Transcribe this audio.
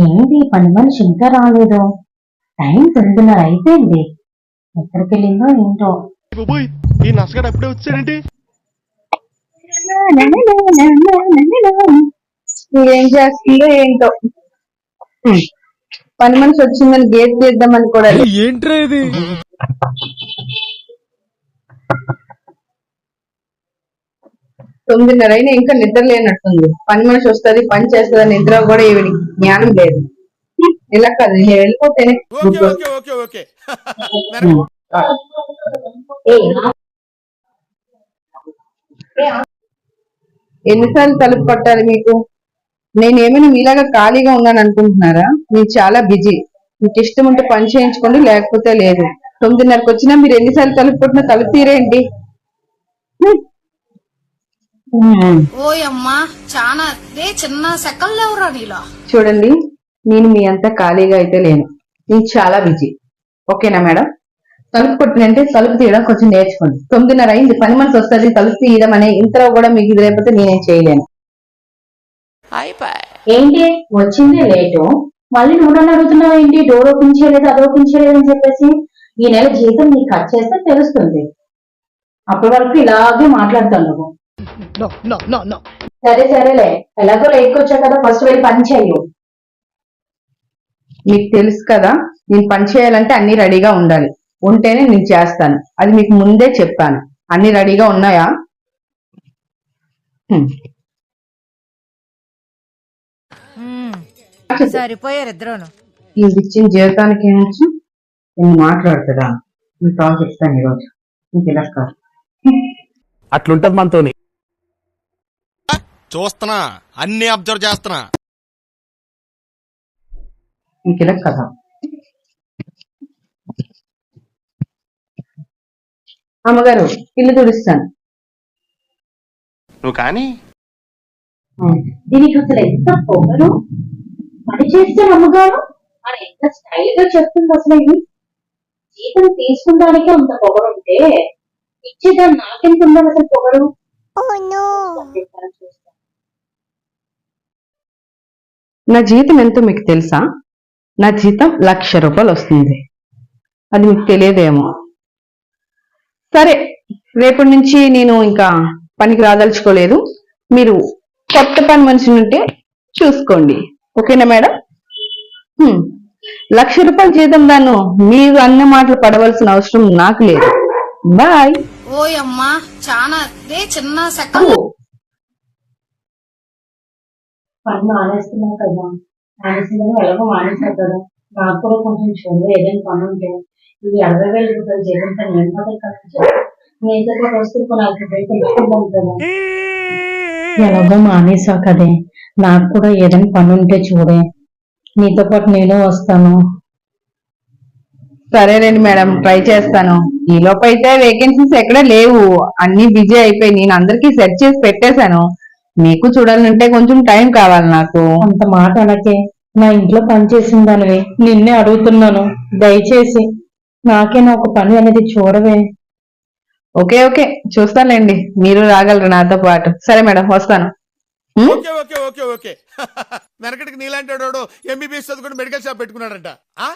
ఏంటి పని మనిషి ఇంకా రాలేదు? టైం 9:30 అయిపోయింది. ఎక్కడికి వెళ్ళిందో ఏంటో. ఈ నసగాడు అప్పుడే వచ్చాడండి. ఏం చేస్తుందో ఏంటో. పని మనిషి వచ్చిందని గేట్ తీద్దామని కూడా ఏంట్రా ఇది? 9:30 అయినా ఇంకా నిద్ర లేనట్టుంది. పని మనిషి వస్తుంది, పని చేస్తుంది, నిద్ర కూడా ఈవిడి జ్ఞానం లేదు. ఇలా కాదు, నేను వెళ్ళిపోతేనే ఎన్నిసార్లు తలుపు కొట్టాలి మీకు? నేనేమైనా మీలాగా ఖాళీగా ఉన్నాను అనుకుంటున్నారా? మీరు చాలా బిజీ. మీకు ఇష్టం ఉంటే పని చేయించుకోండి, లేకపోతే లేదు. 9:30కి వచ్చినా మీరు ఎన్నిసార్లు తలుపు కొట్టినా తలుపు తీరేంటి? ఓయమ్మా చాలా చిన్న సెకండ్ లేవురా నీలో. చూడండి, నేను మీ అంతా ఖాళీగా అయితే లేను. నేను చాలా బిజీ. ఓకేనా మేడం? తలుపు కొట్టినంటే తలుపు తీయడం కొంచెం నేర్చుకోండి. 9:30 అయింది, పని మనిషి వస్తుంది, తలుపు తీయడం అనే ఇంతలో కూడా మీకు ఇది లేకపోతే నేనేం చేయలేను. ఏంటి వచ్చిందే లేటు, మళ్ళీ నువ్వు నన్ను అడుగుతున్నావు ఏంటి? డోర్ ఓపెన్ చేయలేదు, అది ఓపెన్ చేయలేదు అని చెప్పేసి. ఈ నెల జీతం నీకు కట్ చేస్తే తెలుస్తుంది. అప్పటి వరకు ఇలాగే మాట్లాడుతాను నువ్వు. సరే సరేలే, ఎలాగో లేట్కి వచ్చా కదా, ఫస్ట్ వెళ్ళి పని చేయు. మీకు తెలుసు కదా, నేను పని చేయాలంటే అన్ని రెడీగా ఉండాలి. ఉంటేనే నేను చేస్తాను. అది మీకు ముందే చెప్పాను. అన్ని రెడీగా ఉన్నాయా? సరిపోయారు ఇద్దరును. ఇది ఇచ్చిన జీవితానికి ఏమొచ్చు? నేను మాట్లాడుతుందా? మీకు కాల్ చెప్తాను ఈరోజు. మీకు ఇలా కాదు, అట్లుంటది మనతోని. చూస్తున్నా, అన్ని అబ్జర్వ్ చేస్తున్నా. మీకు ఇలా కదా. అమ్మగారు, ఇల్లు తుడుస్తాను. నువ్వు కానీ దీనికి అసలు ఎంత పొగరు! పని చేస్తే అమ్మగారు అని ఎంత స్టైల్ గా చెప్తుంది. అసలు ఇది జీతం తీసుకుందానికి అంత పొగరు ఉంటే ఇచ్చేదాన్ని నాకెంత ఉండాలి అసలు పొగరు? నా జీతం ఎంతో మీకు తెలుసా? నా జీతం 1,00,000 రూపాయలు వస్తుంది. అది మీకు తెలియదేమో. సరే, రేపటి నుంచి నేను ఇంకా పనికి రాదలుచుకోలేదు. మీరు కొత్త పని మనిషి ఉంటే చూసుకోండి. ఓకేనా మేడం? 1,00,000 రూపాయల జీతం దాన్ని మీరు అన్న మాటలు పడవలసిన అవసరం నాకు లేదు. బాయ్. ఓయమ్మా చాలా చిన్న సెకండ్. పని మానేస్తున్నావు కదా, మానేసిందని ఎలాగో మానేశారు కదా, నాకు కూడా కొంచెం చూడు. ఏదైనా పని ఉంటే ఇది 60,000 రూపాయల జీతంతో నేను మాత్రం కదా, నేను వస్తూ నాకు తెలుసుకుంటాను కదా. ఎలాగో మానేసావు కదే, నాకు కూడా ఏదైనా పని ఉంటే చూడే, నీతో పాటు నేను వస్తాను. సరేనండి మేడం, ట్రై చేస్తాను. ఈ లోపు అయితే వేకెన్సీస్ ఎక్కడ లేవు, అన్ని బిజీ అయిపోయి నేను అందరికీ సెట్ చేసి పెట్టేశాను. మీకు చూడాలంటే కొంచెం టైం కావాలి నాకు. అంత మాట అనకే, నా ఇంట్లో పని చేసిన దానివి, నిన్నే అడుగుతున్నాను. దయచేసి నాకేనా ఒక పని అనేది చూడవే. ఓకే ఓకే, చూస్తానులేండి, మీరు రాగలరు నాతో పాటు. సరే మేడం, వస్తాను. వెనకటికి నీలాంటి ఎంబీబీఎస్ చదువుకుని మెడికల్ షాప్ పెట్టుకున్నాడంట.